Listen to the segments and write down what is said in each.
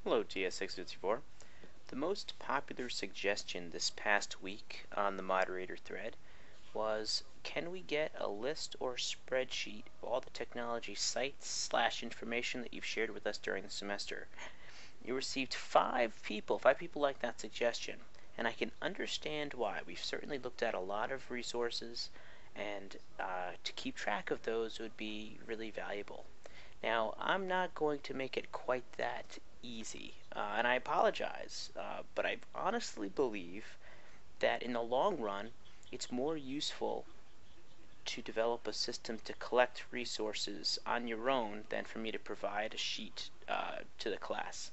Hello, TS654. The most popular suggestion this past week on the moderator thread was, can we get a list or spreadsheet of all the technology sites / information that you've shared with us during the semester? You received five people like that suggestion, and I can understand why. We've certainly looked at a lot of resources, and to keep track of those would be really valuable. Now, I'm not going to make it quite that easy, and I apologize, but I honestly believe that in the long run, it's more useful to develop a system to collect resources on your own than for me to provide a sheet to the class.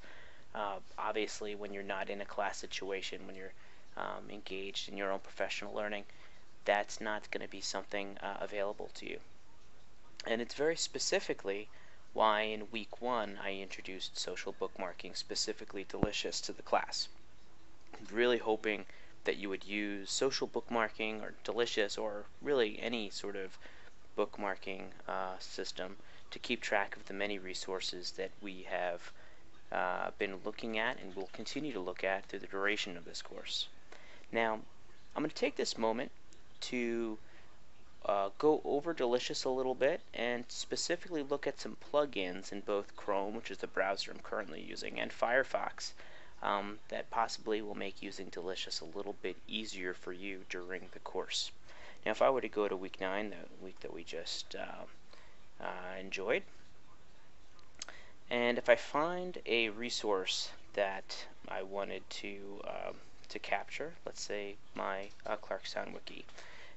Obviously, when you're not in a class situation, when you're engaged in your own professional learning, that's not going to be something available to you. And it's very specifically why in week 1 I introduced social bookmarking, specifically Delicious, to the class. I'm really hoping that you would use social bookmarking or Delicious or really any sort of bookmarking system to keep track of the many resources that we have been looking at and will continue to look at through the duration of this course. Now, I'm going to take this moment to go over Delicious a little bit and specifically look at some plugins in both Chrome, which is the browser I'm currently using, and Firefox that possibly will make using Delicious a little bit easier for you during the course. Now, if I were to go to week 9, the week that we just enjoyed, and if I find a resource that I wanted to capture, let's say my Clarkstown Wiki,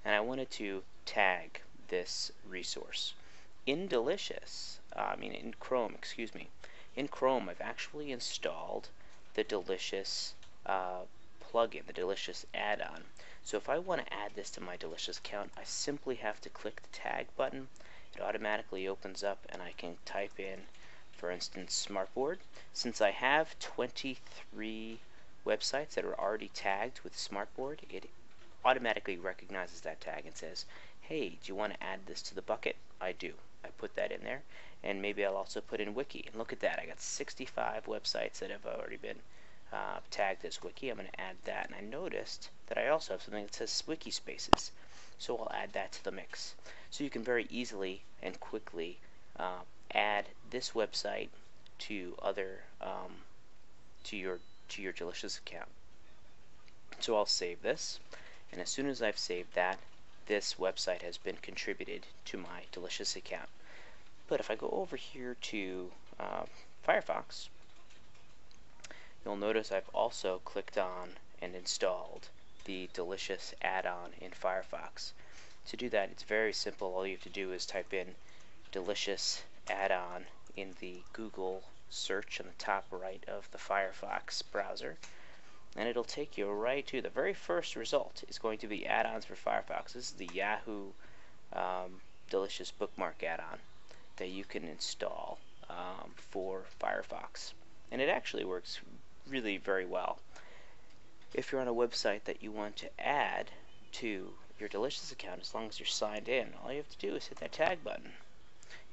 and I wanted to tag this resource. In Chrome, in Chrome, I've actually installed the Delicious plugin, the Delicious add-on. So if I want to add this to my Delicious account, I simply have to click the tag button. It automatically opens up and I can type in, for instance, Smartboard. Since I have 23 websites that are already tagged with Smartboard, it automatically recognizes that tag and says, hey, do you want to add this to the bucket? I do. I put that in there, and maybe I'll also put in Wiki. And look at that, I got 65 websites that have already been tagged as Wiki. I'm going to add that, and I noticed that I also have something that says Wiki Spaces, so I'll add that to the mix. So you can very easily and quickly add this website to other to your Delicious account. So I'll save this. And as soon as I've saved that, this website has been contributed to my Delicious account. But if I go over here to Firefox, you'll notice I've also clicked on and installed the Delicious add-on in Firefox. To do that, it's very simple. All you have to do is type in Delicious add-on in the Google search on the top right of the Firefox browser, and it'll take you right to the very first result is going to be add-ons for Firefox. This is the Yahoo Delicious bookmark add-on that you can install for Firefox, and it actually works really very well. If you're on a website that you want to add to your Delicious account, as long as you're signed in, all you have to do is hit that tag button.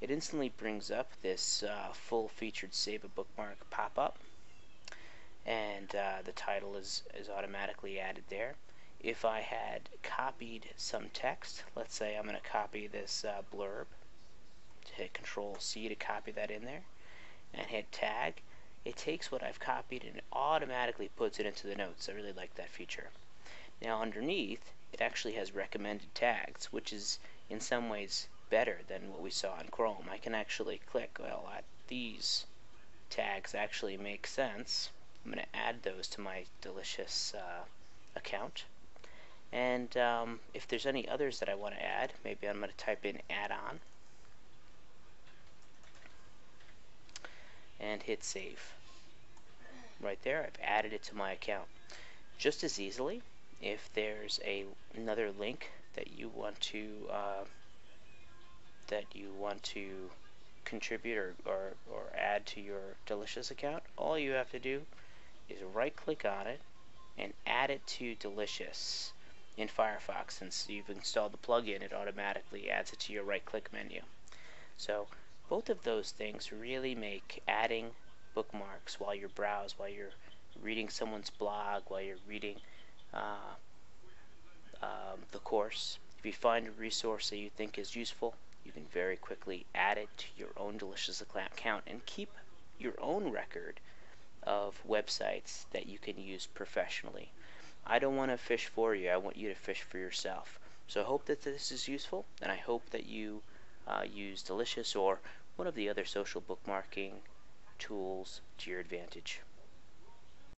It instantly brings up this full-featured Save a Bookmark pop-up, and the title is automatically added there. If I had copied some text, let's say I'm going to copy this blurb, hit Control-C to copy that in there, and hit Tag, it takes what I've copied and it automatically puts it into the notes. I really like that feature. Now underneath, it actually has recommended tags, which is in some ways better than what we saw in Chrome. I can actually click, well, these tags actually make sense. I'm going to add those to my Delicious account. And if there's any others that I want to add, maybe I'm going to type in add-on and hit save. Right there, I've added it to my account. Just as easily, if there's another link that you want to contribute or add to your Delicious account, all you have to do is right-click on it and add it to Delicious in Firefox. Since you've installed the plugin, it automatically adds it to your right-click menu. So both of those things really make adding bookmarks while you browse, while you're reading someone's blog, while you're reading the course. If you find a resource that you think is useful, you can very quickly add it to your own Delicious account and keep your own record of websites that you can use professionally. I don't want to fish for you. I want you to fish for yourself. So I hope that this is useful, and I hope that you use Delicious or one of the other social bookmarking tools to your advantage.